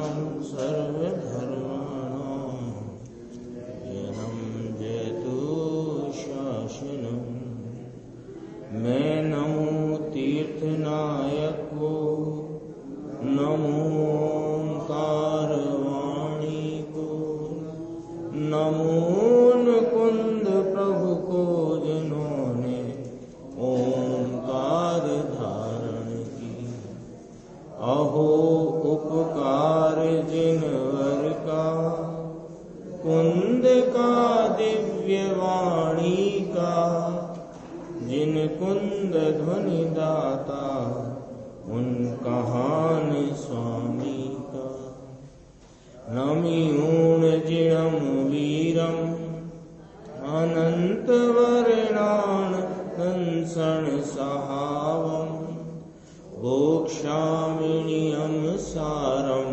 शरणं सर्वधर्माणां येनं जयतु शासनं। मैं नमो तीर्थनायको नमो ओंकारवाणी को नमो मुकुंद प्रभु को जिन्होंने ओंकार धारण की। अहो उपकार जिनवर का कुंद का दिव्य वाणी का, जिन कुंद ध्वनि दाता उन कहान स्वामी का। नमिऊण जिणम वीरम अनंत वर्णान कंसण सहावम, भोक्षामिनियम सारम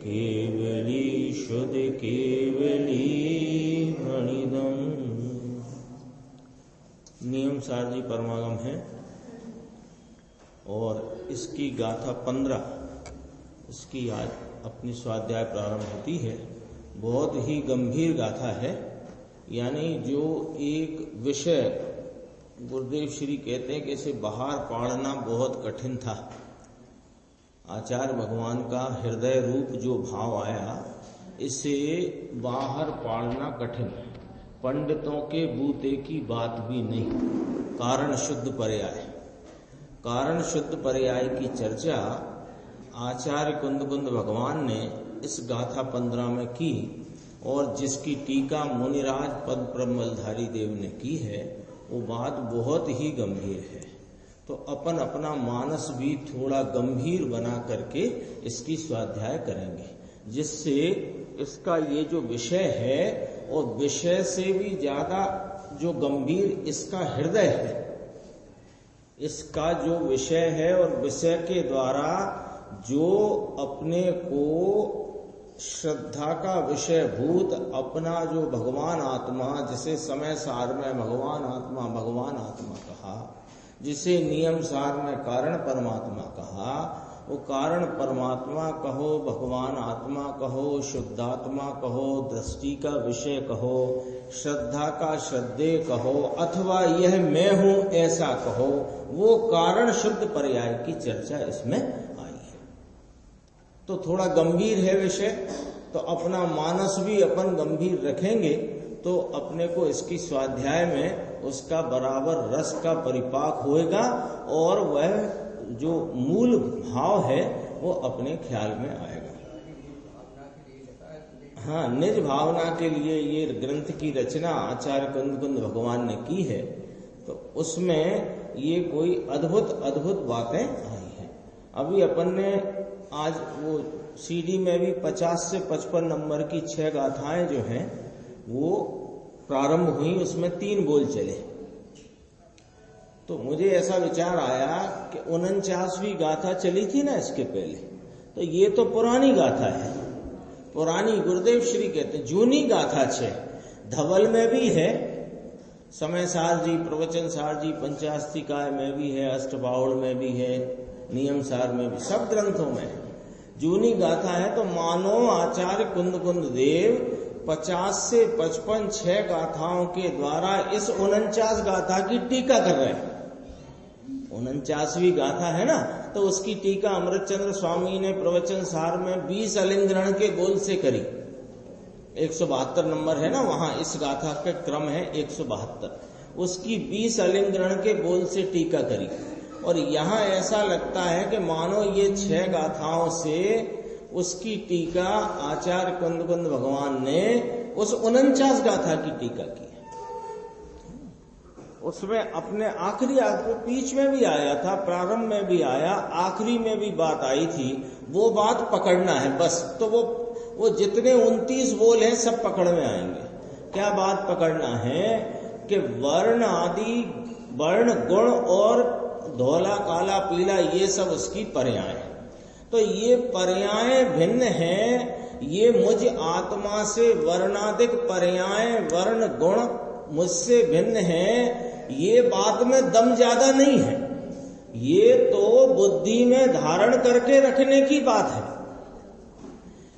केवली शुद्ध केवली भणिदम। नियम सार जी परमागम है और इसकी गाथा 15 इसकी आज अपनी स्वाध्याय प्रारंभ होती है। बहुत ही गंभीर गाथा है, यानी जो एक विषय गुरुदेव श्री कहते हैं कि इसे बाहर पाड़ना बहुत कठिन था। आचार्य भगवान का हृदय रूप जो भाव आया, इसे बाहर पाड़ना कठिन, पंडितों के बूते की बात भी नहीं। कारण शुद्ध पर्याय, कारण शुद्ध पर्याय की चर्चा आचार्य कुंद भगवान ने इस गाथा 15 में की, और जिसकी टीका मुनिराज पद प्रमलधारी देव ने की है, वो बात बहुत ही गंभीर है। तो अपन अपना मानस भी थोड़ा गंभीर बना करके इसकी स्वाध्याय करेंगे, जिससे इसका ये जो विषय है, और विषय से भी ज्यादा जो गंभीर इसका हृदय है, इसका जो विषय है और विषय के द्वारा जो अपने को श्रद्धा का विषय भूत अपना जो भगवान आत्मा, जिसे समय सार में भगवान आत्मा कहा, जिसे नियम सार में कारण परमात्मा कहा, वो कारण परमात्मा कहो, भगवान आत्मा कहो, शुद्धात्मा कहो, दृष्टि का विषय कहो, श्रद्धा का श्रद्धेय कहो, अथवा यह मैं हूं ऐसा कहो, वो कारण शुद्ध पर्याय की चर्चा इसमें आई है। तो थोड़ा गंभीर है विषय, तो अपना मानस भी अपन गंभीर रखेंगे तो अपने को इसकी स्वाध्याय में उसका बराबर रस का परिपाक होएगा, और वह जो मूल भाव है वो अपने ख्याल में आएगा। हाँ, निज भावना के लिए ये ग्रंथ की रचना आचार्य कुंद भगवान ने की है, तो उसमें ये कोई अद्भुत बातें आई हैं। अभी अपन ने आज वो सीडी में भी 50 से 55 नंबर की 6 गाथाएं जो हैं वो प्रारंभ हुई, उसमें 3 बोल चले। तो मुझे ऐसा विचार आया कि 49वीं गाथा चली थी ना इसके पहले, तो ये तो पुरानी गाथा है, पुरानी गुरुदेव श्री कहते हैं जूनी गाथा 6 धवल में भी है, समय सार जी, प्रवचन सार जी, पंचास्तिकाय में भी है, अष्टबाउड़ में भी है, नियम सार में भी, सब ग्रंथों में है। जूनी गाथा है, तो मानो आचार्य कुंद देव 50 से 55 6 गाथाओं के द्वारा इस 49 गाथा की टीका कर रहे हैं। 49वीं गाथा है ना, तो उसकी टीका अमृतचंद्र स्वामी ने प्रवचन सार में 20 अलिंग्रण के बोल से करी। 172 नंबर है ना, वहां इस गाथा का क्रम है 172, उसकी 20 अलिंग्रण के बोल से टीका करी। और यहाँ ऐसा लगता है कि मानो ये 6 गाथाओं से उसकी टीका आचार्य कुंद भगवान ने उस 49 गाथा की टीका की। उसमें अपने आखिरी बीच में भी आया था, प्रारंभ में भी आया, आखिरी में भी बात आई थी, वो बात पकड़ना है बस। तो वो जितने 29 बोल हैं सब पकड़ में आएंगे। क्या बात पकड़ना है कि वर्ण आदि, वर्ण गुण और धोला काला पीला ये सब उसकी पर्याय। तो ये पर्याय भिन्न हैं, ये मुझ आत्मा से वर्णाधिक पर्याय वर्ण गुण मुझसे भिन्न हैं, ये बात में दम ज्यादा नहीं है, ये तो बुद्धि में धारण करके रखने की बात है।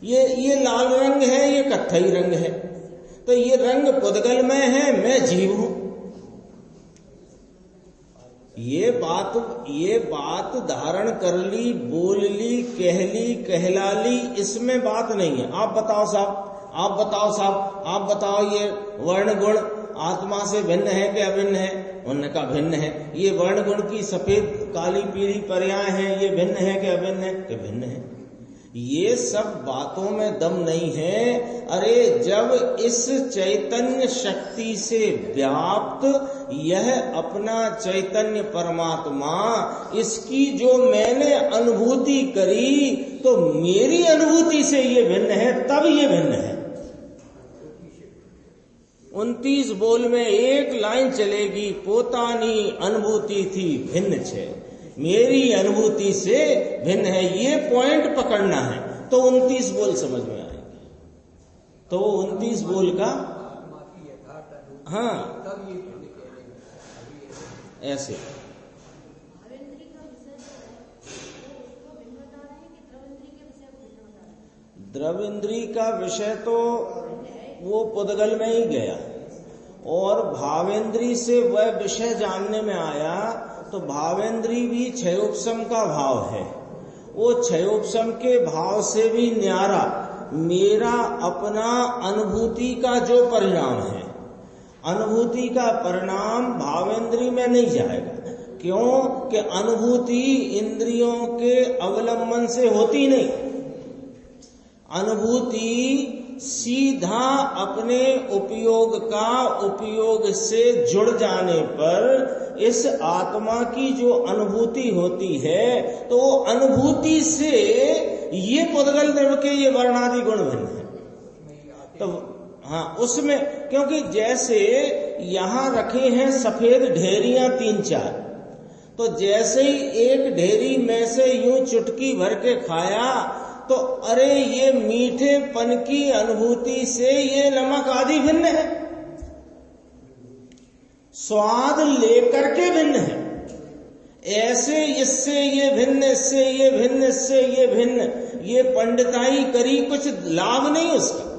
ये लाल रंग है, ये कत्थई रंग है, तो ये रंग पुद्गलमय है, मैं जीव हूं। ये बात धारण कर ली, बोल ली, कह ली, कहला ली, इसमें बात नहीं है। आप बताओ साहब, आप बताओ ये वर्ण गुण आत्मा से भिन्न है कि अभिन्न है? उन्होंने कहा भिन्न है। ये वर्ण गुण की सफेद काली पीली पर्याय हैं, ये भिन्न है कि अभिन्न है? कि भिन्न है। ये सब बातों में दम नहीं है। अरे जब इस चैतन्य शक्ति से व्याप्त यह अपना चैतन्य परमात्मा, इसकी जो मैंने अनुभूति करी, तो मेरी अनुभूति से ये भिन्न है, तब ये भिन्न है। 29 बोल में एक लाइन चलेगी, पोतानी अनुभूति थी भिन्न छे, मेरी अनुभूति से भिन्न है। ये पॉइंट पकड़ना है तो 29 बोल समझ में आएंगे। तो 29 बोल का हाँ ऐसे द्रव इंद्री का विषय तो वो पुद्गल में ही गया, और भावेंद्री से वह विषय जानने में आया, तो भावेंद्री भी क्षयोपशम का भाव है। वो क्षयोपशम के भाव से भी न्यारा मेरा अपना अनुभूति का जो परिणाम है, अनुभूति का परिणाम भावेंद्री में नहीं जाएगा। क्यों कि अनुभूति इंद्रियों के अवलंबन से होती नहीं। अनुभूति सीधा अपने उपयोग से जुड़ जाने पर इस आत्मा की जो अनुभूति होती है, तो अनुभूति से ये पुद्गल द्रव्य के ये वर्णादि गुण भिन्न है। तो हाँ, उसमें क्योंकि जैसे यहां रखे हैं सफेद ढेरियां 3-4, तो जैसे ही एक ढेरी में से यूं चुटकी भर के खाया, तो अरे ये मीठेपन की अनुभूति से ये नमक आदि भिन्न है, स्वाद लेकर के भिन्न है। ऐसे इससे ये भिन्न, इससे ये भिन्न, इससे ये भिन्न, ये पंडिताई करी, कुछ लाभ नहीं उसका।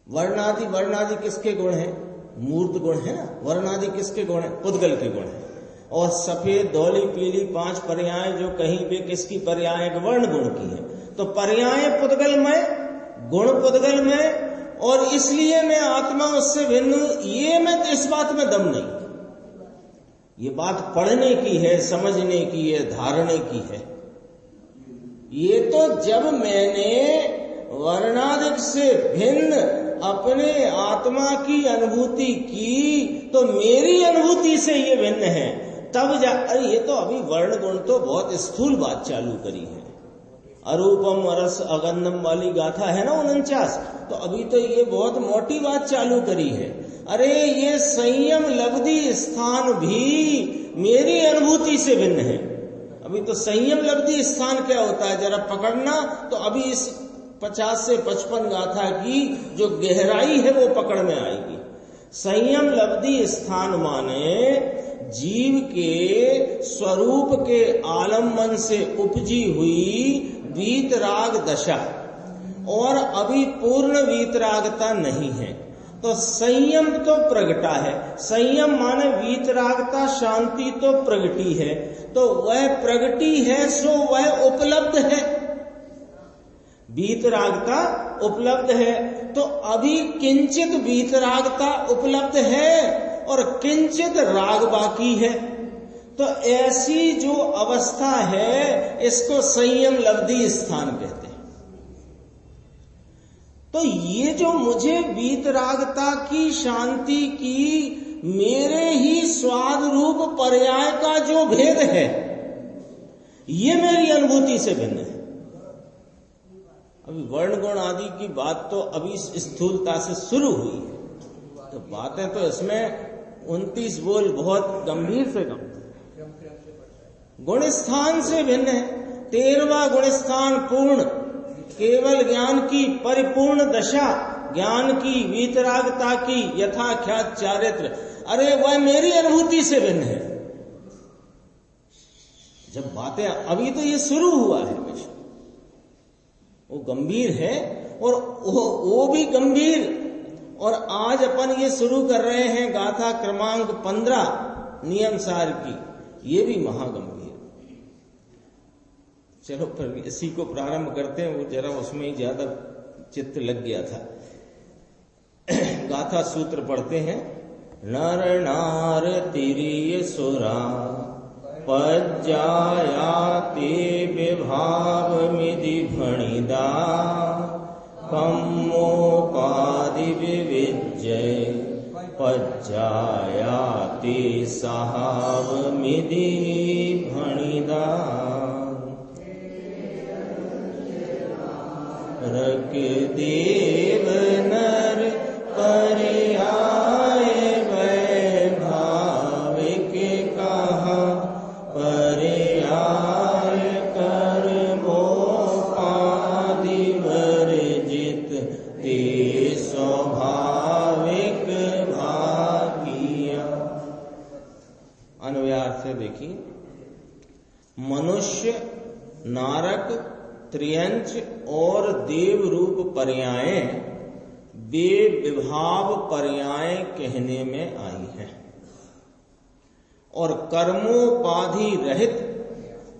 वर्णादि किसके गुण है? मूर्त गुण है ना। वर्णादि किसके गुण है? पुद्गल के गुण है। और सफेद धौली पीली 5 पर्याय जो कहीं पे किसकी पर्याय वर्ण गुण की है, तो पर्याय पुद्गलमय, गुण पुद्गलमय, और इसलिए मैं आत्मा उससे भिन्न हूं। ये मैं इस बात में दम नहीं। ये बात पढ़ने की है, समझने की है, धारणे की है। ये तो जब मैंने वर्णादिक से भिन्न अपने आत्मा की अनुभूति की, तो मेरी अनुभूति से ये भिन्न है, तब अरे ये तो अभी वर्ण गुण तो बहुत स्थूल बात चालू करी है। अरूपम अरस अगंधम वाली गाथा है ना 49, तो अभी तो ये बहुत मोटी बात चालू करी है। अरे ये संयम लब्धि स्थान भी मेरी अनुभूति से भिन्न है। अभी तो संयम लब्धि स्थान क्या होता है जरा पकड़ना, तो अभी इस 50 से 55 गाथा की जो गहराई है वो पकड़ में आएगी। संयम लब्धि स्थान माने जीव के स्वरूप के आलम्बन से उपजी हुई वीतराग दशा, और अभी पूर्ण वीतरागता नहीं है, तो संयम तो प्रगटा है। संयम माने वीतरागता, शांति तो प्रगटी है, तो वह प्रगटी है सो वह उपलब्ध है। वीतरागता उपलब्ध है, तो अभी किंचित वीतरागता उपलब्ध है और किंचित राग बाकी है। तो ऐसी जो अवस्था है इसको संयम लब्धि स्थान कहते हैं। तो ये जो मुझे वीतरागता की, शांति की, मेरे ही स्वाद रूप पर्याय का जो भेद है, ये मेरी अनुभूति से भिन्न है। अभी वर्ण गुण आदि की बात तो अभी स्थूलता से शुरू हुई है, तो बातें तो इसमें 29 बोल बहुत गंभीर से गंभीर। गुणस्थान से भिन्न है। 13वां गुणस्थान पूर्ण, केवल ज्ञान की परिपूर्ण दशा, ज्ञान की, वीतरागता की, यथाख्यात चारित्र, अरे वह मेरी अनुभूति से भिन्न है। जब बातें, अभी तो ये शुरू हुआ है विषय, वो गंभीर है और वो भी गंभीर। और आज अपन ये शुरू कर रहे हैं गाथा क्रमांक 15 नियम सार की, ये भी महागंभीर। चलो फिर इसी को प्रारंभ करते हैं, वो जरा उसमें ही ज्यादा चित्त लग गया था। गाथा सूत्र पढ़ते हैं। नर नार तिरिय सुरा पज्जायाति विभाव मिधि भणिदा कम्मोपादि विविजय पज्जायाति सहाव मिधि भणिदा रक देव नर पर्याय वैभाविक कहा पर्याय कर्मोपादि वर्जित ते स्वाभाविक भागिया। अन्वयार्थ से देखिए, मनुष्य, नारक, त्रियंच और देव रूप पर्यायें वे विभाव पर्याय कहने में आई है, और कर्मोपाधि रहित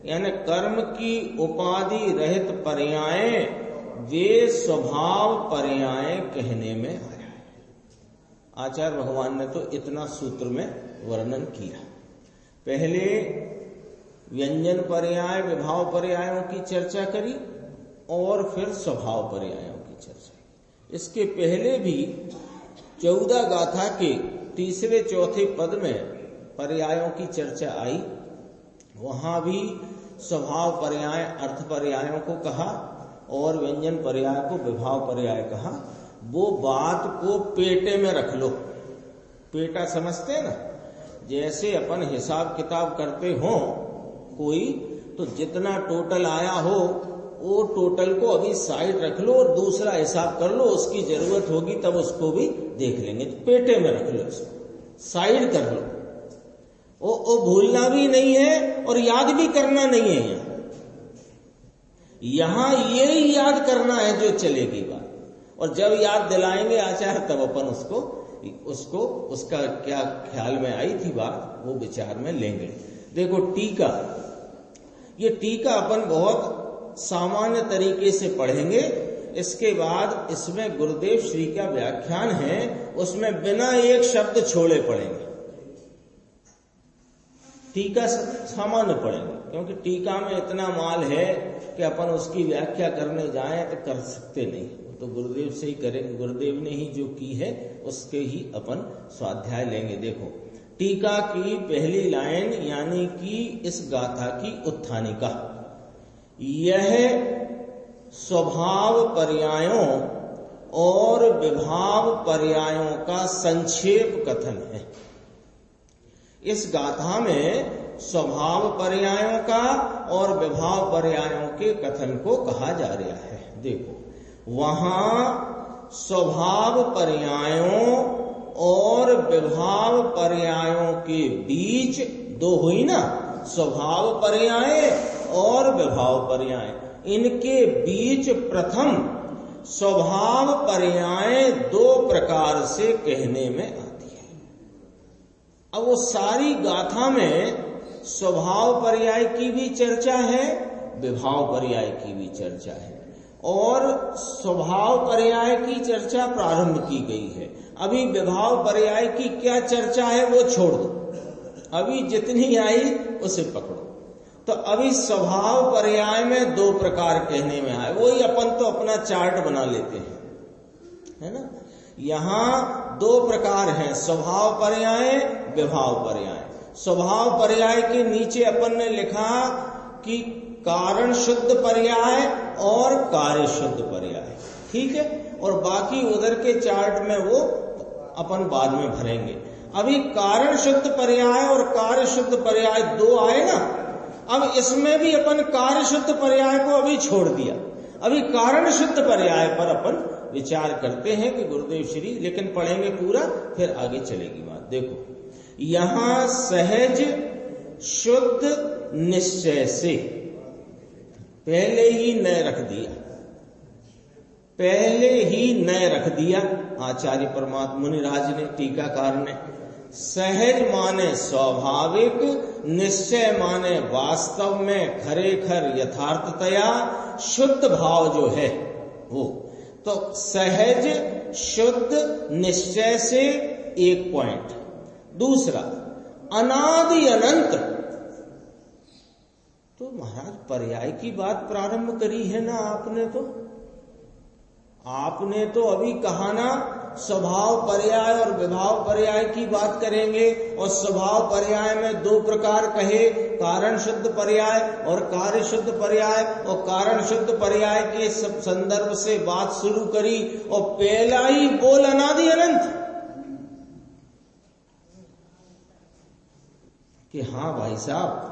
यानी कर्म की उपाधि रहित पर्याय वे स्वभाव पर्याय कहने में आया है। आचार्य भगवान ने तो इतना सूत्र में वर्णन किया। पहले व्यंजन पर्याय विभाव पर्यायों की चर्चा करी और फिर स्वभाव पर्यायों की चर्चा। इसके पहले भी 14 गाथा के तीसरे चौथे पद में पर्यायों की चर्चा आई। वहां भी स्वभाव पर्याय अर्थ पर्यायों को कहा और व्यंजन पर्याय को विभाव पर्याय कहा। वो बात को पेटे में रख लो। पेटा समझते हैं ना, जैसे अपन हिसाब किताब करते हो कोई, तो जितना टोटल आया हो वो टोटल को अभी साइड रख लो और दूसरा हिसाब कर लो, उसकी जरूरत होगी तब उसको भी देख लेंगे। तो पेटे में रख लो, इसको साइड कर लो। वो भूलना भी नहीं है और याद भी करना नहीं है। यहां यही याद करना है जो चलेगी बात, और जब याद दिलाएंगे आचार्य तब अपन उसको उसका क्या ख्याल में आई थी बात, वो विचार में लेंगे। देखो टीका, ये टीका अपन बहुत सामान्य तरीके से पढ़ेंगे। इसके बाद इसमें गुरुदेव श्री का व्याख्यान है, उसमें बिना एक शब्द छोड़े पढ़ेंगे। टीका सामान्य पढ़ेंगे क्योंकि टीका में इतना माल है कि अपन उसकी व्याख्या करने जाएं तो कर सकते नहीं, तो गुरुदेव से ही करेंगे। गुरुदेव ने ही जो की है उसके ही अपन स्वाध्याय लेंगे। देखो टीका की पहली लाइन यानी कि इस गाथा की उत्थानिका, यह स्वभाव पर्यायों और विभाव पर्यायों का संक्षेप कथन है। इस गाथा में स्वभाव पर्यायों का और विभाव पर्यायों के कथन को कहा जा रहा है। देखो वहां स्वभाव पर्यायों और विभाव पर्यायों के बीच दो हुई ना, स्वभाव पर्याय और विभाव पर्याय, इनके बीच प्रथम स्वभाव पर्याय दो प्रकार से कहने में आती है। अब वो सारी गाथा में स्वभाव पर्याय की भी चर्चा है, विभाव पर्याय की भी चर्चा है, और स्वभाव पर्याय की चर्चा प्रारंभ की गई है। अभी विभाव पर्याय की क्या चर्चा है वो छोड़ दो, अभी जितनी आई उसे पकड़ो। तो अभी स्वभाव पर्याय में दो प्रकार कहने में आए, वही अपन तो अपना चार्ट बना लेते हैं, है ना। यहां दो प्रकार हैं, स्वभाव पर्याय, विभाव पर्याय। स्वभाव पर्याय के नीचे अपन ने लिखा कि कारण शुद्ध पर्याय और कार्य शुद्ध पर्याय, ठीक है, और बाकी उधर के चार्ट में वो अपन बाद में भरेंगे। अभी कारण शुद्ध पर्याय और कार्य शुद्ध पर्याय दो आए ना, अब इसमें भी अपन कार्य शुद्ध पर्याय को अभी छोड़ दिया, अभी कारण शुद्ध पर्याय पर अपन विचार करते हैं कि गुरुदेव श्री, लेकिन पढ़ेंगे पूरा फिर आगे चलेगी बात। देखो यहां सहज, शुद्ध, निश्चय से, पहले ही नय रख दिया, पहले ही नय रख दिया आचार्य परमात्मा मुनिराज ने, टीकाकार ने। सहज माने स्वाभाविक, निश्चय माने वास्तव में खरेखर यथार्थतया शुद्ध भाव जो है वो। तो सहज शुद्ध निश्चय से एक पॉइंट। दूसरा अनादि अनंत, तो महाराज पर्याय की बात प्रारंभ करी है ना आपने तो अभी कहा ना स्वभाव पर्याय और विभाव पर्याय की बात करेंगे, और स्वभाव पर्याय में दो प्रकार कहे, कारण शुद्ध पर्याय और कार्य शुद्ध पर्याय, और कारण शुद्ध पर्याय के संदर्भ से बात शुरू करी, और पहला ही बोल अनादि अनंत कि हाँ भाई साहब,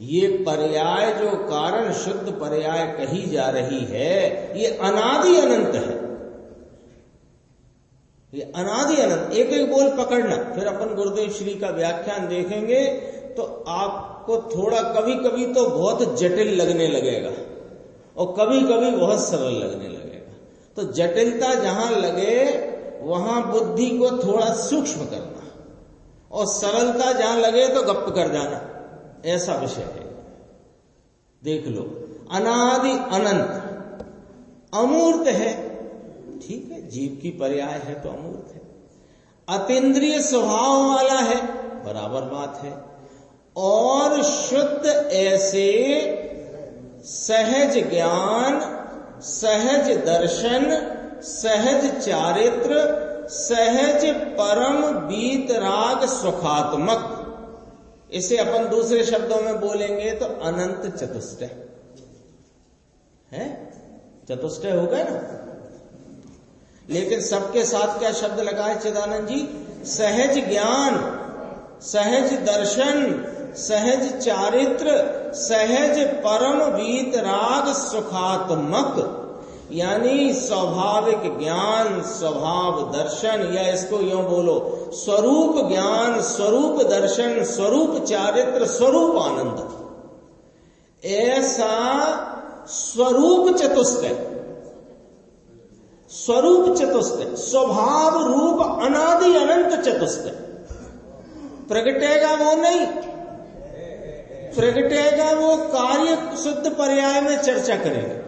ये पर्याय जो कारण शुद्ध पर्याय कही जा रही है ये अनादि अनंत है, ये अनादि अनंत। एक एक बोल पकड़ना, फिर अपन गुरुदेव श्री का व्याख्यान देखेंगे तो आपको थोड़ा कभी कभी तो बहुत जटिल लगने लगेगा और कभी कभी बहुत सरल लगने लगेगा। तो जटिलता जहां लगे वहां बुद्धि को थोड़ा सूक्ष्म करना, और सरलता जहां लगे तो गप्प कर जाना, ऐसा विषय है। देख लो, अनादि अनंत अमूर्त है, ठीक है, जीव की पर्याय है तो अमूर्त है। अतीन्द्रिय स्वभाव वाला है, बराबर बात है। और शुद्ध ऐसे सहज ज्ञान, सहज दर्शन, सहज चारित्र, सहज परम वीतराग सुखात्मक, इसे अपन दूसरे शब्दों में बोलेंगे तो अनंत चतुष्टय है। चतुष्टय हो गए ना, लेकिन सबके साथ क्या शब्द लगा है चिदानंद जी? सहज ज्ञान, सहज दर्शन, सहज चारित्र, सहज परम वीतराग सुखात्मक, यानी स्वाभाविक ज्ञान, स्वभाव दर्शन, या इसको यूं बोलो स्वरूप ज्ञान, स्वरूप दर्शन, स्वरूप चारित्र, स्वरूप आनंद, ऐसा स्वरूप चतुष्टय, स्वरूप चतुष्टय, स्वभाव रूप अनादि अनंत चतुष्टय। प्रगटेगा वो नहीं, प्रगटेगा वो कार्य शुद्ध पर्याय में चर्चा करेंगे।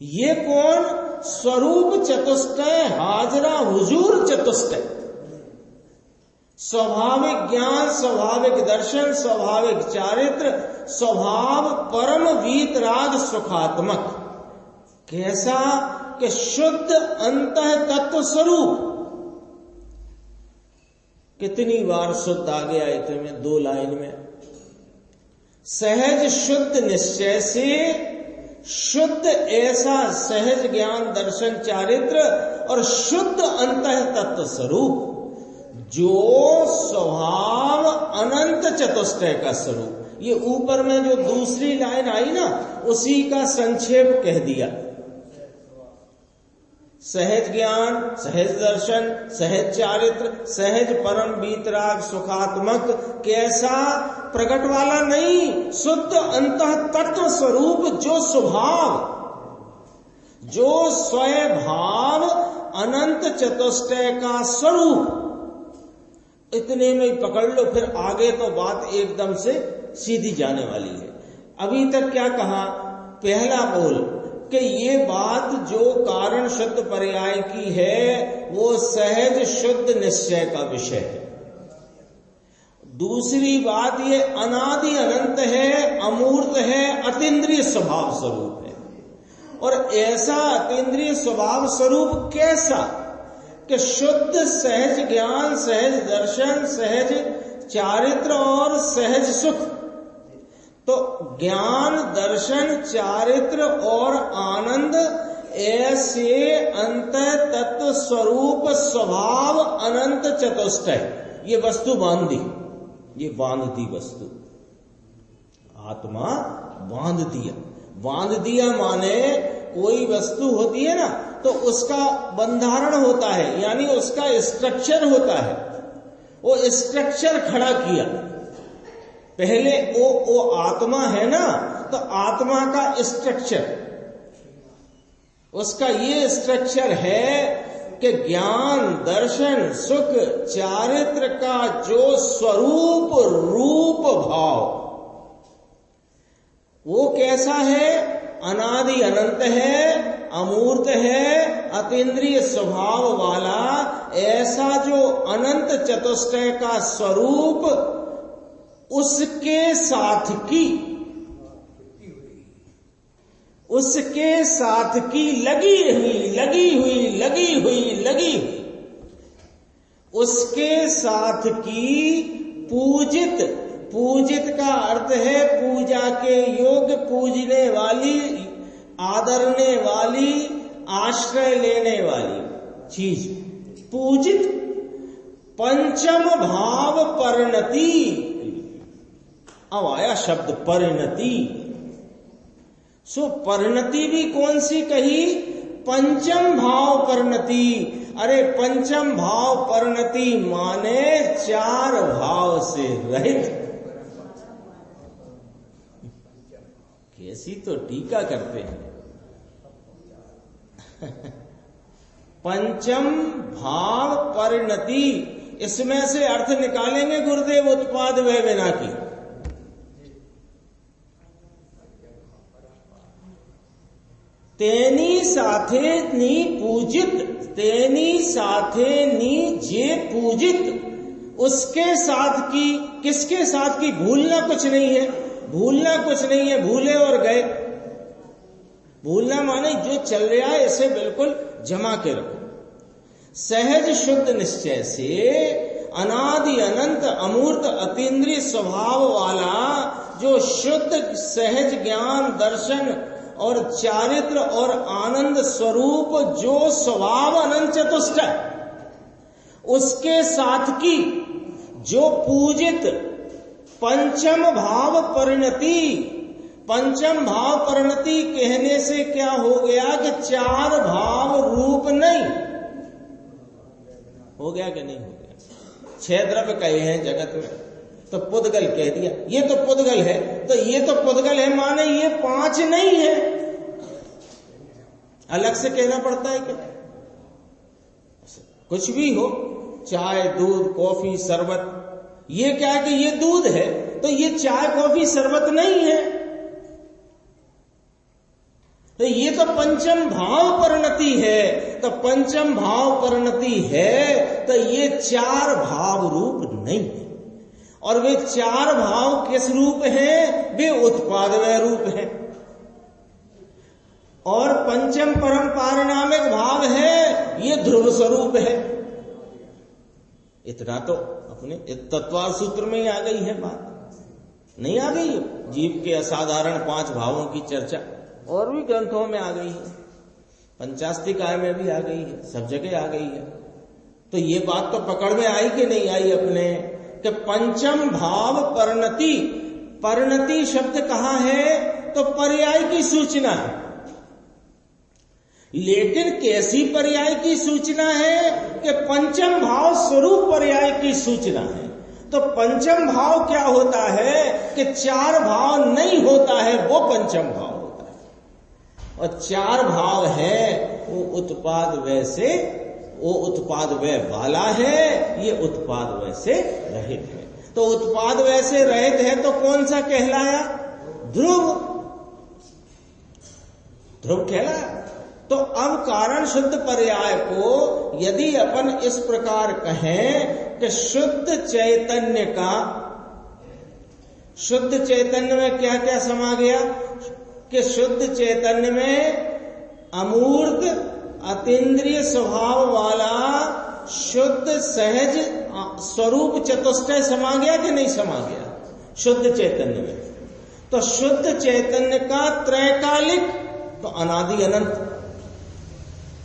ये कौन? स्वरूप चतुष्टय, हाजरा हुजूर चतुष्टय, स्वाभाविक ज्ञान, स्वाभाविक दर्शन, स्वाभाविक चारित्र, स्वभाव परम वीतराग सुखात्मक। कैसा? कि शुद्ध अंतः तत्व स्वरूप। कितनी बार शुद्ध आ गया इतने में, दो लाइन में। सहज शुद्ध निश्चय से, शुद्ध ऐसा सहज ज्ञान दर्शन चारित्र, और शुद्ध अंतः तत्व स्वरूप, जो स्वभाव अनंत चतुष्टय का स्वरूप। ये ऊपर में जो दूसरी लाइन आई ना, उसी का संक्षेप कह दिया। सहज ज्ञान, सहज दर्शन, सहज चारित्र, सहज परम वीतराग सुखात्मक। कैसा? प्रकट वाला नहीं, शुद्ध अंतः तत्व स्वरूप, जो स्वभाव, जो स्वयं भाव अनंत चतुष्टय का स्वरूप। इतने में पकड़ लो, फिर आगे तो बात एकदम से सीधी जाने वाली है। अभी तक क्या कहा? पहला बोल कि ये बात जो कारण शुद्ध पर्याय की है वो सहज शुद्ध निश्चय का विषय है। दूसरी बात ये अनादि अनंत है, अमूर्त है, अतीन्द्रिय स्वभाव स्वरूप है। और ऐसा अतीन्द्रिय स्वभाव स्वरूप कैसा? कि शुद्ध सहज ज्ञान, सहज दर्शन, सहज चारित्र और सहज सुख। तो ज्ञान, दर्शन, चारित्र और आनंद ऐसे अंत तत्व स्वरूप स्वभाव अनंत चतुष्टय, ये वस्तु बांध दी, ये बांध दी वस्तु। आत्मा बांध दिया। बांध दिया माने कोई वस्तु होती है ना, तो उसका बंधारण होता है, यानी उसका स्ट्रक्चर होता है। वो स्ट्रक्चर खड़ा किया, पहले ओ आत्मा है ना, तो आत्मा का स्ट्रक्चर, उसका ये स्ट्रक्चर है कि ज्ञान, दर्शन, सुख, चारित्र का जो स्वरूप रूप भाव, वो कैसा है? अनादि अनंत है, अमूर्त है, अतीन्द्रिय स्वभाव वाला। ऐसा जो अनंत चतुष्टय का स्वरूप, उसके साथ की लगी हुई उसके साथ की पूजित का अर्थ है पूजा के योग्य, पूजने वाली, आदरने वाली, आश्रय लेने वाली चीज, पूजित। पंचम भाव परिणति, अब आया शब्द परिणति। सो परिणति भी कौन सी कही? पंचम भाव परिणति। अरे पंचम भाव परिणति माने चार भाव से रहित। कैसी तो टीका करते हैं। पंचम भाव परिणति, इसमें से अर्थ निकालेंगे गुरुदेव उत्पाद व विना की। तेनी साथे नी पूजित, तेनी साथे नी जे पूजित, उसके साथ की, किसके साथ की? भूलना कुछ नहीं है, भूलना कुछ नहीं है, भूले और गए। भूलना माने जो चल रहा है इसे बिल्कुल जमा के रखो। सहज शुद्ध निश्चय से अनादि अनंत अमूर्त अतीन्द्रिय स्वभाव वाला जो शुद्ध सहज ज्ञान, दर्शन और चारित्र और आनंद स्वरूप जो स्वभाव अनंत चतुष्टय, उसके साथ की जो पूजित पंचम भाव परिणति। पंचम भाव परिणति कहने से क्या हो गया कि चार भाव रूप नहीं हो गया कि नहीं हो गया? छह द्रव्य कहे हैं जगत में, तो पुद्गल कह दिया, ये तो पुद्गल है, तो ये तो पुद्गल है माने ये पांच नहीं है। अलग से कहना पड़ता है क्या? कुछ भी हो, चाय, दूध, कॉफी, शरबत, ये क्या है कि ये दूध है, तो ये चाय, कॉफी, शरबत नहीं है। तो ये तो पंचम भाव परिणति है। तो पंचम भाव परिणति है तो ये चार भाव रूप नहीं है। और वे चार भाव किस रूप हैं? वे उत्पादवय रूप हैं। और पंचम परम पारिणामिक भाव है, ये ध्रुव स्वरूप है। इतना तो अपने तत्वार सूत्र में ही आ गई है बात, नहीं आ गई है? जीव के असाधारण पांच भावों की चर्चा और भी ग्रंथों में आ गई है, पंचास्तिकाय में भी आ गई है, सब जगह आ गई है। तो ये बात तो पकड़ में आई कि नहीं आई अपने, कि पंचम भाव परिणति। परिणति शब्द कहाँ है? तो पर्याय की सूचना है। लेकिन कैसी पर्याय की सूचना है? कि पंचम भाव स्वरूप पर्याय की सूचना है। तो पंचम भाव क्या होता है? कि चार भाव नहीं होता है, वो पंचम भाव होता है। और चार भाव है, वो उत्पाद वैसे, वो उत्पाद वय वाला है, ये उत्पाद वय से रहित है। तो उत्पाद वय से रहित है तो कौन सा कहलाया? ध्रुव, ध्रुव कहलाया। तो अब कारण शुद्ध पर्याय को यदि अपन इस प्रकार कहें कि शुद्ध चैतन्य का, शुद्ध चैतन्य में क्या क्या समा गया? कि शुद्ध चैतन्य में अमूर्त अतीन्द्रिय स्वभाव वाला शुद्ध सहज स्वरूप चतुष्टय समा गया कि नहीं समा गया? शुद्ध चैतन्य में। तो शुद्ध चैतन्य का त्रैकालिक, तो अनादि अनंत,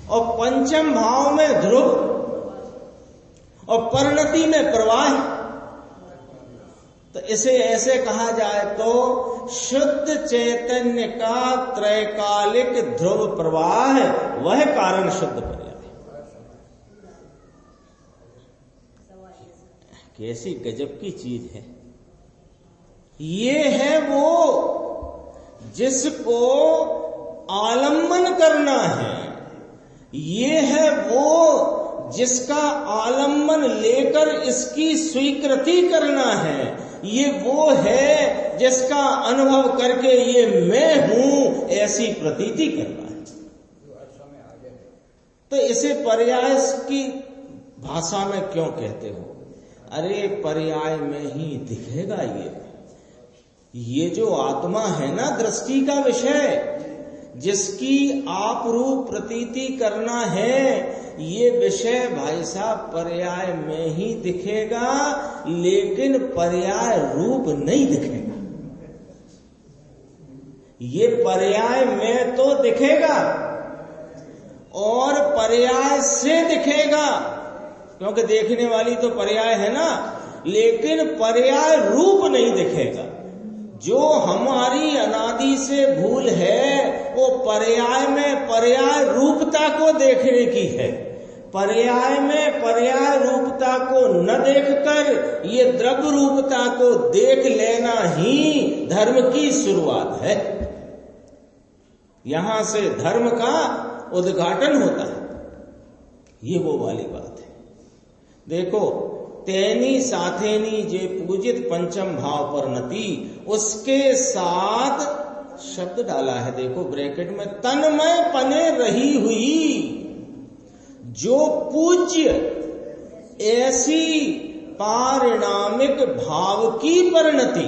और पंचम भाव में ध्रुव, और परिणति में प्रवाह। तो इसे ऐसे कहा जाए तो शुद्ध चैतन्य का त्रैकालिक ध्रुव प्रवाह, वह कारण शुद्ध पर्याय। कैसी गजब की चीज है। ये है वो जिसको आलम्बन करना है, ये है वो जिसका आलम्बन लेकर इसकी स्वीकृति करना है, ये वो है जिसका अनुभव करके ये मैं हूं ऐसी प्रतीति करना है। तो इसे पर्याय की भाषा में क्यों कहते हो? अरे पर्याय में ही दिखेगा ये जो आत्मा है ना, दृष्टि का विषय, जिसकी आप रूप प्रतीति करना है, ये विषय भाई साहब पर्याय में ही दिखेगा, लेकिन पर्याय रूप नहीं दिखेगा। ये पर्याय में तो दिखेगा और पर्याय से दिखेगा, क्योंकि देखने वाली तो पर्याय है ना, लेकिन पर्याय रूप नहीं दिखेगा। जो हमारी अनादि से भूल है वो पर्याय में पर्याय रूपता को देखने की है। पर्याय में पर्याय रूपता को न देखकर ये द्रव्य रूपता को देख लेना ही धर्म की शुरुआत है। यहां से धर्म का उद्घाटन होता है। ये वो वाली बात है। देखो, तेनी साथेनी जे पूजित पंचम भाव पर नति, उसके साथ शब्द डाला है, देखो ब्रैकेट में, तन्मय पने रही हुई जो पूज्य ऐसी पारिणामिक भाव की परिणति।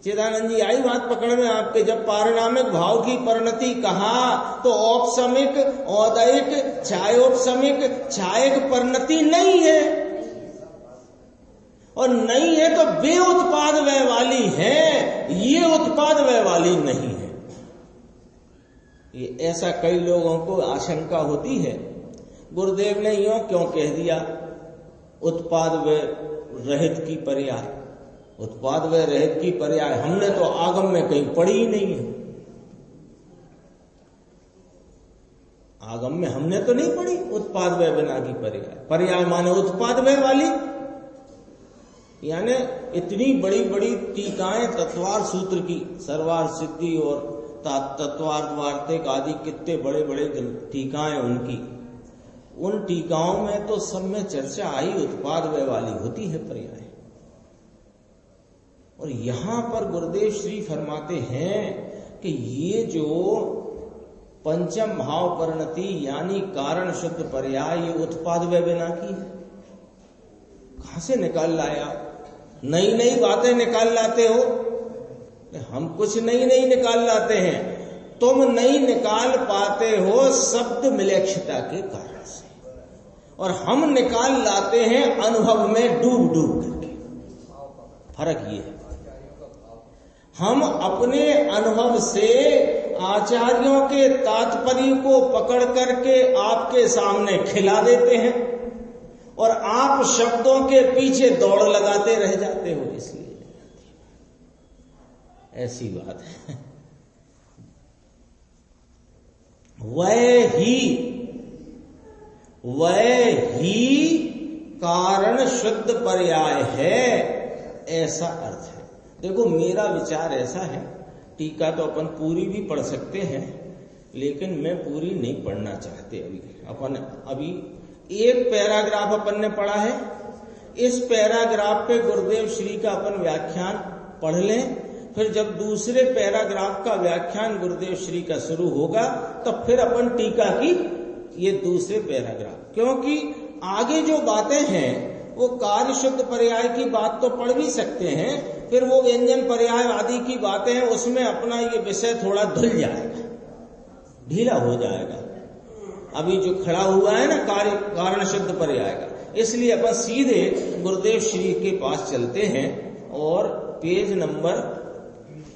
चिदानंद जी आई बात पकड़ में आपके, जब पारिणामिक भाव की परिणति कहा तो औपसमिक, औदयिक, छायोपसमिक, छायक परिणति नहीं है, और नहीं है तो वे उत्पाद वय वाली है, ये उत्पाद वय वाली नहीं है। ये ऐसा कई लोगों को आशंका होती है, गुरुदेव ने यूं क्यों कह दिया उत्पाद वय रहित की पर्याय। उत्पाद वय रहित की पर्याय हमने तो आगम में कहीं पढ़ी ही नहीं है। आगम में हमने तो नहीं पढ़ी उत्पाद वय बिना की पर्याय। पर्याय माने उत्पाद वय वाली, यानी इतनी बड़ी बड़ी टीकाएं तत्वार सूत्र की, सर्वार सिद्धि और तत्वार्थ वार्तिक आदि कितने बड़े बड़े टीकाएं उनकी, उन टीकाओं में तो सब में चर्चा आई उत्पाद वय वाली होती है पर्याय। और यहां पर गुरुदेव श्री फरमाते हैं कि ये जो पंचम भाव परिणति यानी कारण शुद्ध पर्याय, ये उत्पाद वय बिना की है। कहां से निकाल लाया? नई नई बातें निकाल लाते हो। हम कुछ नई नई निकाल लाते हैं, तुम नहीं निकाल पाते हो शब्द मिलेक्षता के कारण से, और हम निकाल लाते हैं अनुभव में डूब डूब करके। फर्क ये है, हम अपने अनुभव से आचार्यों के तात्पर्य को पकड़ करके आपके सामने खिला देते हैं, और आप शब्दों के पीछे दौड़ लगाते रह जाते हो। इसलिए ऐसी बात है। वह ही कारण शुद्ध पर्याय है, ऐसा अर्थ है। देखो मेरा विचार ऐसा है, टीका तो अपन पूरी भी पढ़ सकते हैं, लेकिन मैं पूरी नहीं पढ़ना चाहते। अभी एक पैराग्राफ अपन ने पढ़ा है, इस पैराग्राफ पे गुरुदेव श्री का अपन व्याख्यान पढ़ लें, फिर जब दूसरे पैराग्राफ का व्याख्यान गुरुदेव श्री का शुरू होगा तब फिर अपन टीका की ये दूसरे पैराग्राफ, क्योंकि आगे जो बातें हैं वो कार्य शुद्ध पर्याय की बात तो पढ़ भी सकते हैं, फिर वो व्यंजन पर्याय आदि की बातें हैं, उसमें अपना ये विषय थोड़ा धुल जाएगा, ढीला हो जाएगा। अभी जो खड़ा हुआ है ना कारण शुद्ध पर्याय का, इसलिए अपन सीधे गुरुदेव श्री के पास चलते हैं, और पेज नंबर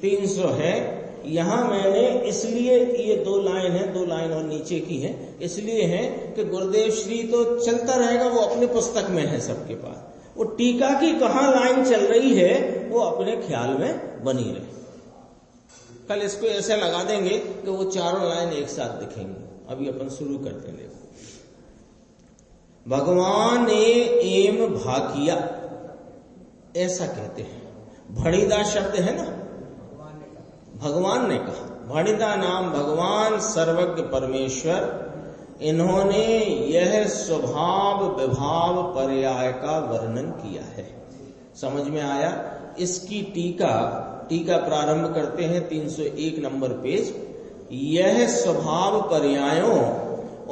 300 है। यहां मैंने इसलिए ये दो लाइन और नीचे की है, इसलिए है कि गुरुदेव श्री तो चलता रहेगा, वो अपने पुस्तक में है सबके पास, वो टीका की कहां लाइन चल रही है वो अपने ख्याल में बनी रहे। कल इसको ऐसे लगा देंगे कि वो चारों लाइन एक साथ दिखेंगे। अभी अपन शुरू करते हैं। देखो, भगवान ने एम भाकिया, ऐसा कहते हैं। भणिदा शब्द है ना, भगवान ने कहा, भणिदा नाम भगवान सर्वज्ञ परमेश्वर, इन्होंने यह स्वभाव विभाव पर्याय का वर्णन किया है। समझ में आया? इसकी टीका प्रारंभ करते हैं 301 नंबर पेज। यह स्वभाव पर्यायों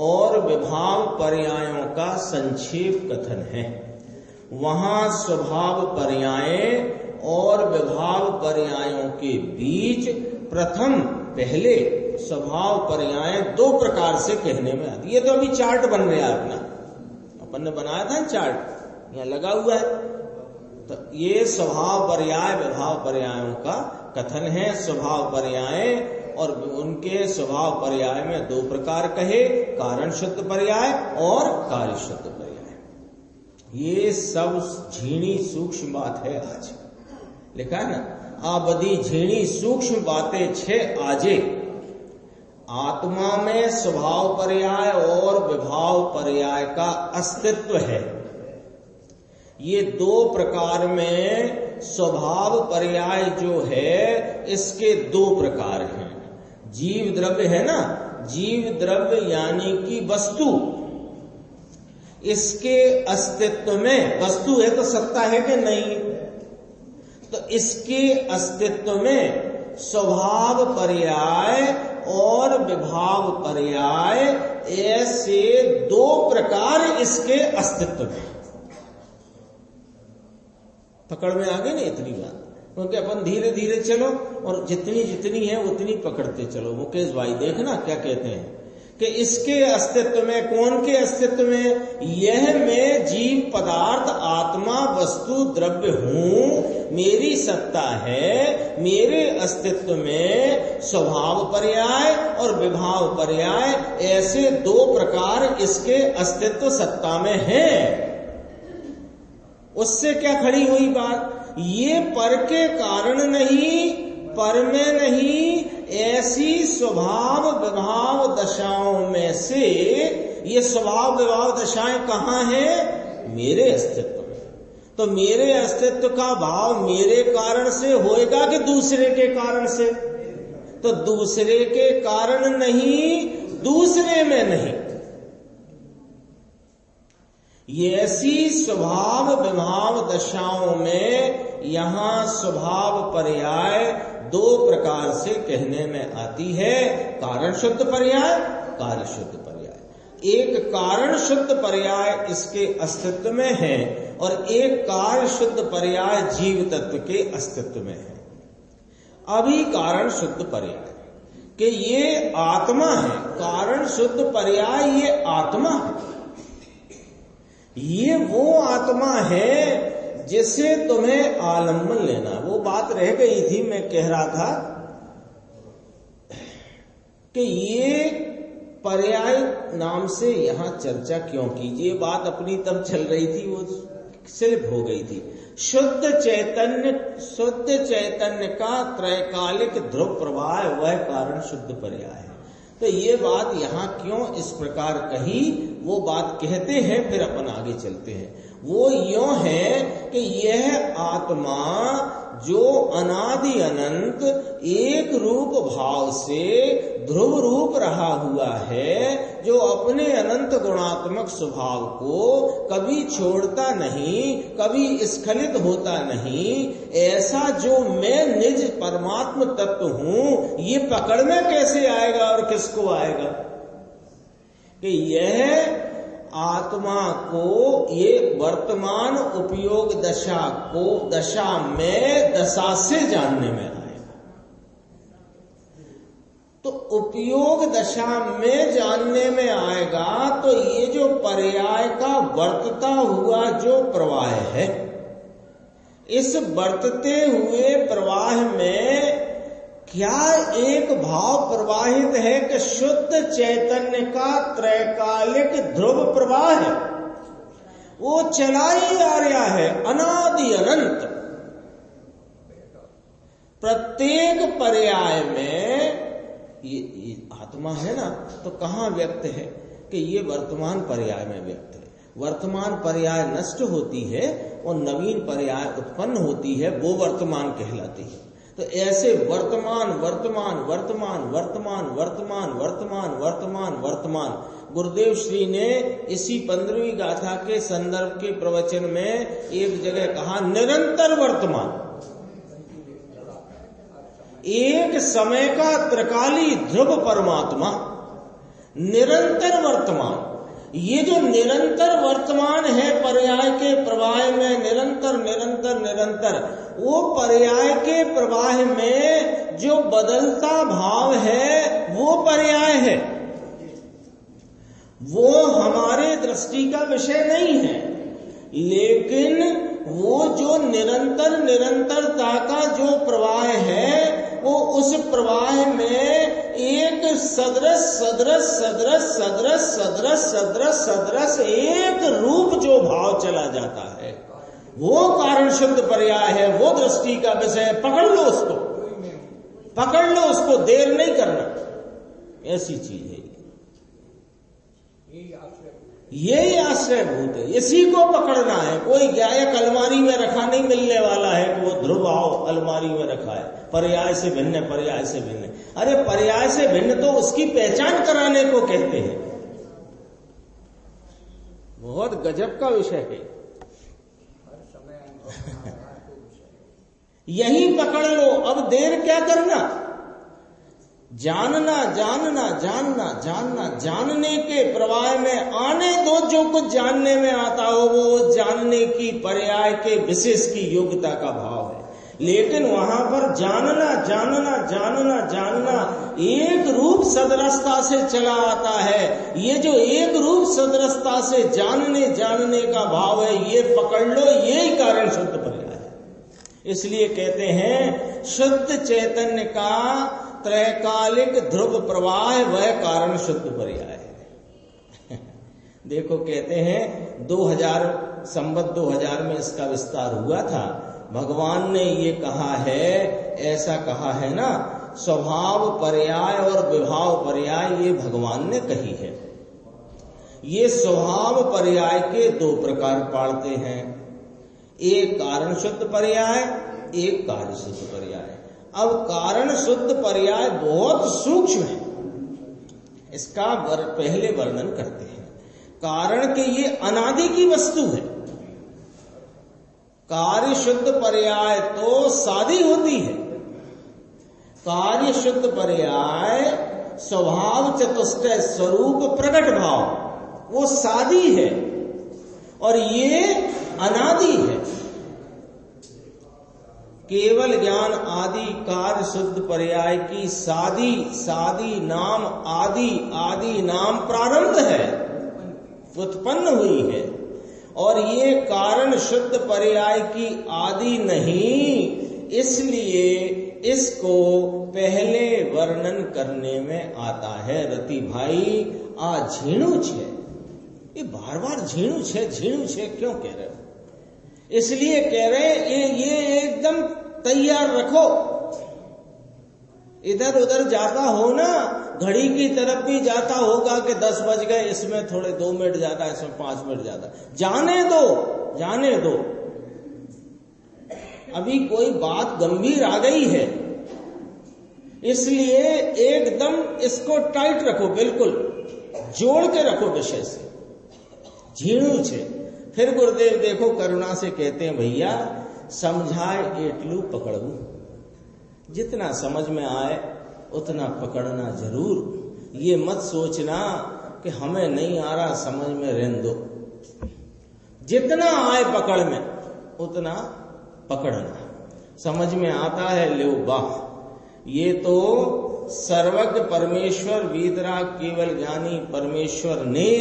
और विभाव पर्यायों का संक्षेप कथन है। वहां स्वभाव पर्याय और विभाव पर्यायों के बीच पहले स्वभाव पर्याय दो प्रकार से कहने में आती। ये तो अभी चार्ट बन रहा है अपना, अपन ने बनाया था चार्ट, यहाँ लगा हुआ है। तो ये स्वभाव पर्याय विभाव पर्यायों का कथन है। स्वभाव पर्याय और उनके स्वभाव पर्याय में दो प्रकार कहे, कारण शुद्ध पर्याय और कार्य शुद्ध पर्याय। ये सब झीणी सूक्ष्म बात है। आज लिखा है ना, आ बदी झीणी सूक्ष्म बातें छह आजे। आत्मा में स्वभाव पर्याय और विभाव पर्याय का अस्तित्व है। ये दो प्रकार में स्वभाव पर्याय जो है, इसके दो प्रकार हैं। जीव द्रव्य है ना, जीव द्रव्य यानी कि वस्तु, इसके अस्तित्व में, वस्तु है तो सत्ता है कि नहीं, तो इसके अस्तित्व में स्वभाव पर्याय और विभाव पर्याय, ऐसे दो प्रकार इसके अस्तित्व में। पकड़ में आ गई ना इतनी बात, क्योंकि अपन धीरे धीरे चलो और जितनी जितनी है उतनी पकड़ते चलो। मुकेश भाई देखना क्या कहते हैं कि इसके अस्तित्व में, कौन के अस्तित्व में, यह मैं जीव पदार्थ आत्मा वस्तु द्रव्य हूं, मेरी सत्ता है, मेरे अस्तित्व में स्वभाव पर्याय और विभाव पर्याय, ऐसे दो प्रकार इसके अस्तित्व सत्ता में हैं। उससे क्या खड़ी हुई बात, ये पर के कारण नहीं, पर में नहीं, ऐसी स्वभाव विभाव दशाओं में से, ये स्वभाव विभाव दशाएं कहाँ हैं, मेरे अस्तित्व में। तो मेरे अस्तित्व का भाव मेरे कारण से होएगा कि दूसरे के कारण से? तो दूसरे के कारण नहीं, दूसरे में नहीं। ये ऐसी स्वभाव विभाव दशाओं में यहां स्वभाव पर्याय दो प्रकार से कहने में आती है, कारण शुद्ध पर्याय, कार्य शुद्ध पर्याय। एक कारण शुद्ध पर्याय इसके अस्तित्व में है और एक कार्य शुद्ध पर्याय जीव तत्व के अस्तित्व में है। अभी कारण शुद्ध पर्याय कि ये आत्मा है, कारण शुद्ध पर्याय ये आत्मा है। ये वो आत्मा है जिसे तुम्हें आलम्बन लेना। वो बात रह गई थी, मैं कह रहा था कि ये पर्याय नाम से यहां चर्चा क्यों की। ये बात अपनी तब चल रही थी, वो स्लिप हो गई थी। शुद्ध चैतन्य का त्रैकालिक ध्रुव प्रवाह वह कारण शुद्ध पर्याय है। तो ये बात यहाँ क्यों इस प्रकार कही, वो बात कहते हैं, फिर अपन आगे चलते हैं। वो यूं है कि यह आत्मा जो अनादि अनंत एक रूप भाव से ध्रुव रूप रहा हुआ है, जो अपने अनंत गुणात्मक स्वभाव को कभी छोड़ता नहीं, कभी स्खलित होता नहीं, ऐसा जो मैं निज परमात्म तत्व हूं, ये पकड़ में कैसे आएगा और किसको आएगा कि यह आत्मा को ये वर्तमान उपयोग दशा में दशा से जानने में आएगा। तो उपयोग दशा में जानने में आएगा तो ये जो पर्याय का वर्तता हुआ जो प्रवाह है, इस वर्तते हुए प्रवाह में क्या एक भाव प्रवाहित है कि शुद्ध चैतन्य का त्रैकालिक ध्रुव प्रवाह है, वो चला ही आ रहा है अनादि अनंत। प्रत्येक पर्याय में ये आत्मा है ना, तो कहाँ व्यक्त है कि ये वर्तमान पर्याय में व्यक्त है। वर्तमान पर्याय नष्ट होती है और नवीन पर्याय उत्पन्न होती है, वो वर्तमान कहलाती है। तो ऐसे वर्तमान वर्तमान वर्तमान वर्तमान वर्तमान वर्तमान वर्तमान वर्तमान गुरुदेव श्री ने इसी 15वीं गाथा के संदर्भ के प्रवचन में एक जगह कहा निरंतर वर्तमान, एक समय का त्रिकाली ध्रुव परमात्मा, निरंतर वर्तमान। ये जो निरंतर वर्तमान है पर्याय के प्रवाह में, निरंतर निरंतर निरंतर, वो पर्याय के प्रवाह में जो बदलता भाव है वो पर्याय है, वो हमारे दृष्टि का विषय नहीं है। लेकिन वो जो निरंतर निरंतरता का जो प्रवाह है, वो उस प्रवाह में एक सदृश सदृश सदृश सदृश सदृश सदृश सदृश एक रूप जो भाव चला जाता है, वो कारण शुद्ध पर्याय है, वो दृष्टि का विषय है। पकड़ लो उसको, पकड़ लो उसको, देर नहीं करना। ऐसी चीज है यही आश्रयभूत है, इसी को पकड़ना है। कोई गायक अलमारी में रखा नहीं मिलने वाला है कि वो ध्रुव भाव अलमारी में रखा है, पर्याय से भिन्न, पर्याय से भिन्न। अरे पर्याय से भिन्न तो उसकी पहचान कराने को कहते हैं। बहुत गजब का विषय है। यही पकड़ लो, अब देर क्या करना। जानना जानना जानना जानना, जानने के प्रवाह में आने दो। जो कुछ जानने में आता हो वो जानने की पर्याय के विशेष की योग्यता का भाव है। लेकिन वहां पर जानना जानना जानना जानना एक रूप सदरसता से चला आता है। ये जो एक रूप सदरसता से जानने जानने का भाव है, ये पकड़ लो, यही कारण शुद्ध पर्याय है। इसलिए कहते हैं शुद्ध चैतन्य का त्रैकालिक ध्रुव प्रवाह वह कारण शुद्ध पर्याय है। देखो कहते हैं 2000 संवत 2000 में इसका विस्तार हुआ था। भगवान ने ये कहा है, ऐसा कहा है ना, स्वभाव पर्याय और विभाव पर्याय, ये भगवान ने कही है। ये स्वभाव पर्याय के दो प्रकार पाड़ते हैं, एक कारण शुद्ध पर्याय, एक कार्य शुद्ध पर्याय। अब कारण शुद्ध पर्याय बहुत सूक्ष्म है, इसका पहले वर्णन करते हैं। कारण के ये अनादि की वस्तु है। कार्य शुद्ध पर्याय तो सादी होती है। कार्य शुद्ध पर्याय स्वभाव चतुष्टय स्वरूप प्रकट भाव, वो सादी है और ये अनादि है। केवल ज्ञान आदि कार्य शुद्ध पर्याय की सादी सादी नाम आदि, आदि नाम प्रारंभ है, उत्पन्न हुई है। और ये कारण शुद्ध पर्याय की आदि नहीं, इसलिए इसको पहले वर्णन करने में आता है। रति भाई आ झीणु छे, ये बार बार झीणु छे क्यों कह रहे हो? इसलिए कह रहे हैं ये एकदम तैयार रखो। इधर उधर जाता हो ना, घड़ी की तरफ भी जाता होगा कि 10 बज गए, इसमें थोड़े 2 मिनट ज्यादा, इसमें 5 मिनट ज्यादा, जाने दो जाने दो। अभी कोई बात गंभीर आ गई है, इसलिए एकदम इसको टाइट रखो, बिल्कुल जोड़ के रखो विषय से। झीणु छे। फिर गुरुदेव देखो करुणा से कहते हैं, भैया समझाए एटलू पकड़ू, जितना समझ में आए उतना पकड़ना जरूर। ये मत सोचना कि हमें नहीं आ रहा, समझ में रहने दो। जितना आए पकड़ में उतना पकड़ना। समझ में आता है ले वाह, ये तो सर्वज्ञ परमेश्वर वीतराग केवल ज्ञानी परमेश्वर ने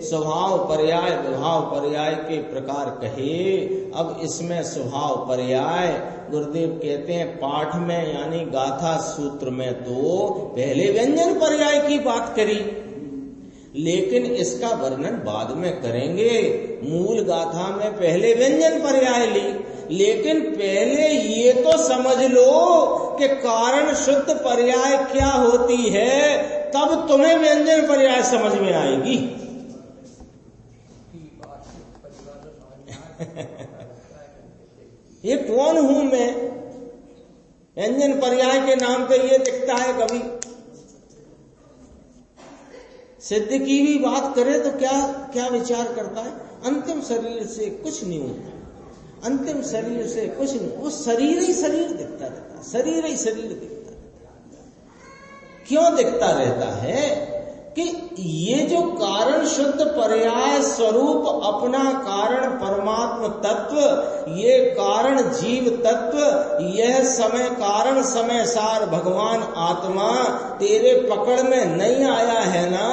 स्वभाव पर्याय विभाव पर्याय के प्रकार कहे। अब इसमें स्वभाव पर्याय गुरुदेव कहते हैं पाठ में यानी गाथा सूत्र में तो पहले व्यंजन पर्याय की बात करी, लेकिन इसका वर्णन बाद में करेंगे। मूल गाथा में पहले व्यंजन पर्याय ली, लेकिन पहले ये तो समझ लो कि कारण शुद्ध पर्याय क्या होती है, तब तुम्हें व्यंजन पर्याय समझ में आएगी। ये कौन हूं मैं? व्यंजन पर्याय के नाम पे ये दिखता है कभी। सिद्ध की भी बात करे तो क्या क्या विचार करता है? अंतिम शरीर से कुछ नहीं होता, अंतिम शरीर से कुछ नहीं, वो शरीर ही शरीर दिखता रहता है, शरीर ही शरीर दिखता रहता है। क्यों दिखता रहता है? कि ये जो कारण शुद्ध पर्याय स्वरूप अपना कारण परमात्म तत्व, ये कारण जीव तत्व, यह समय कारण समय सार भगवान आत्मा तेरे पकड़ में नहीं आया है ना,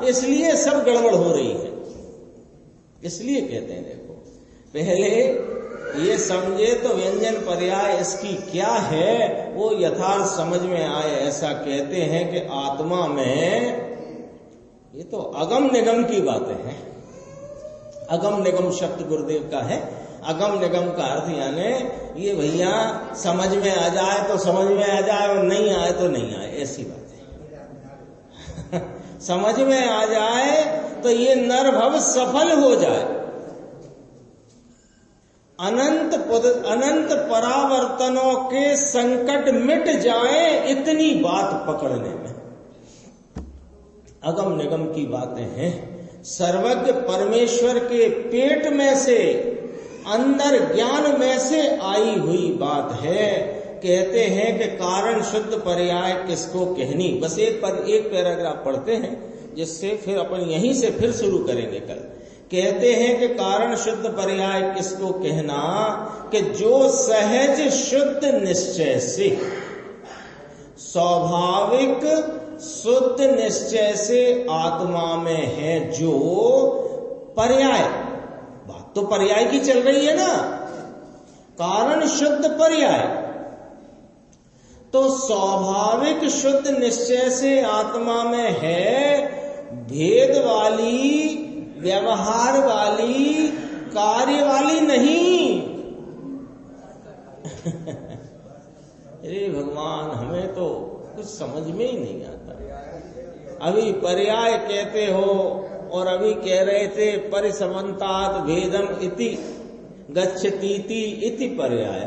इसलिए सब गड़बड़ हो रही है। इसलिए कहते हैं देखो, पहले ये समझे तो व्यंजन पर्याय इसकी क्या है वो यथार्थ समझ में आए। ऐसा कहते हैं कि आत्मा में, ये तो अगम निगम की बातें हैं। अगम निगम शब्द गुरुदेव का है। अगम निगम का अर्थ यानी ये भैया समझ में आ जाए तो समझ में आ जाए और नहीं आए तो नहीं आए, ऐसी बात है। समझ में आ जाए तो ये नरभव सफल हो जाए, अनंत परावर्तनों के संकट मिट जाए, इतनी बात पकड़ने में अगम निगम की बातें हैं। सर्वज्ञ परमेश्वर के पेट में से, अंदर ज्ञान में से आई हुई बात है। कहते हैं कि कारण शुद्ध पर्याय किसको कहनी। बस एक पैराग्राफ पढ़ते हैं जिससे फिर अपन यहीं से फिर शुरू करेंगे कल। कहते हैं कि कारण शुद्ध पर्याय किसको कहना, कि जो सहज शुद्ध निश्चय से, स्वाभाविक शुद्ध निश्चय से आत्मा में है, जो पर्याय, बात तो पर्याय की चल रही है ना, कारण शुद्ध पर्याय, तो स्वाभाविक शुद्ध निश्चय से आत्मा में है, भेद वाली, व्यवहार वाली, कार्य वाली नहीं। अरे भगवान, हमें तो कुछ समझ में ही नहीं आता। अभी पर्याय कहते हो और अभी कह रहे थे परिसमन्तात् भेदम इति गच्छतीति इति पर्याय।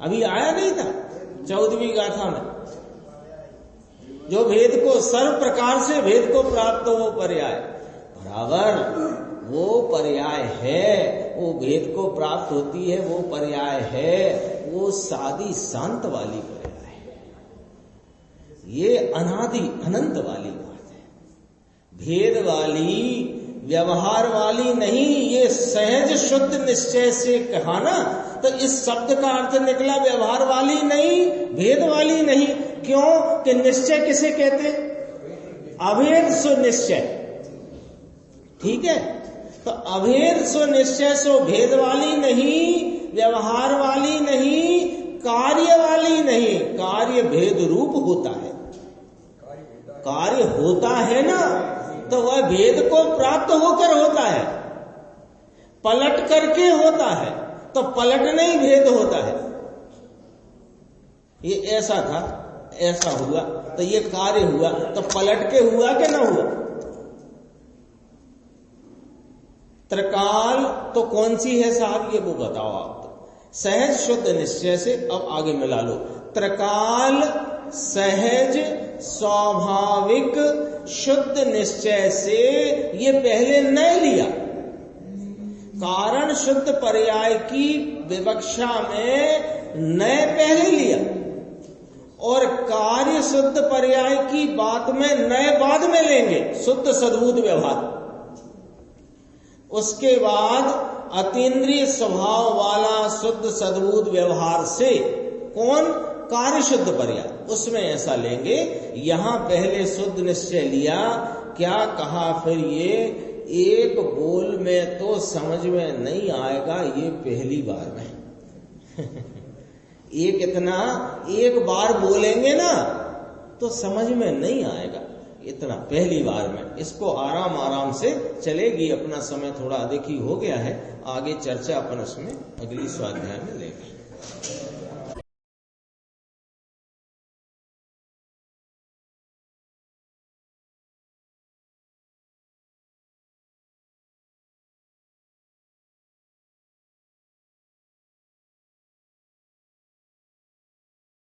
अभी आया नहीं था 14वीं गाथा में, जो भेद को सर्व प्रकार से भेद को प्राप्त हो वो पर्याय, बराबर वो पर्याय है, वो भेद को प्राप्त होती है वो पर्याय है, वो सादी शांत वाली पर्याय है। ये अनादि अनंत वाली बात है, भेद वाली, व्यवहार वाली नहीं। ये सहज शुद्ध निश्चय से कहा ना, तो इस शब्द का अर्थ निकला व्यवहार वाली नहीं, भेद वाली नहीं। क्यों? कि निश्चय किसे कहते? अभेद सो निश्चय, ठीक है। तो अभेद सो निश्चय सो भेद वाली नहीं, व्यवहार वाली नहीं, कार्य वाली नहीं। कार्य भेद रूप होता है, कार्य होता है ना, तो वह भेद को प्राप्त होकर होता है, पलट करके होता है, तो पलटने ही भेद होता है। ये ऐसा था, ऐसा हुआ, तो ये कार्य हुआ, तो पलट के हुआ कि ना हुआ? त्रिकाल तो कौन सी है साहब, ये वो बताओ आप। तो सहज शुद्ध निश्चय से अब आगे मिला लो। त्रिकाल सहज स्वाभाविक शुद्ध निश्चय से, ये पहले नहीं लिया। कारण शुद्ध पर्याय की विवक्षा में नए पहले लिया, और कार्य शुद्ध पर्याय की बात में नए बाद में लेंगे, शुद्ध सद्भूत व्यवहार। उसके बाद अतीन्द्रिय स्वभाव वाला शुद्ध सद्भूत व्यवहार से कौन? कार्य शुद्ध पर्याय, उसमें ऐसा लेंगे। यहां पहले शुद्ध निश्चय लिया, क्या कहा फिर? ये एक बोल में तो समझ में नहीं आएगा, ये पहली बार में एक इतना एक बार बोलेंगे ना तो समझ में नहीं आएगा, इतना पहली बार में। इसको आराम आराम से चलेगी, अपना समय थोड़ा अधिक ही हो गया है, आगे चर्चा अपन उसमें अगली स्वाध्याय में लेंगे।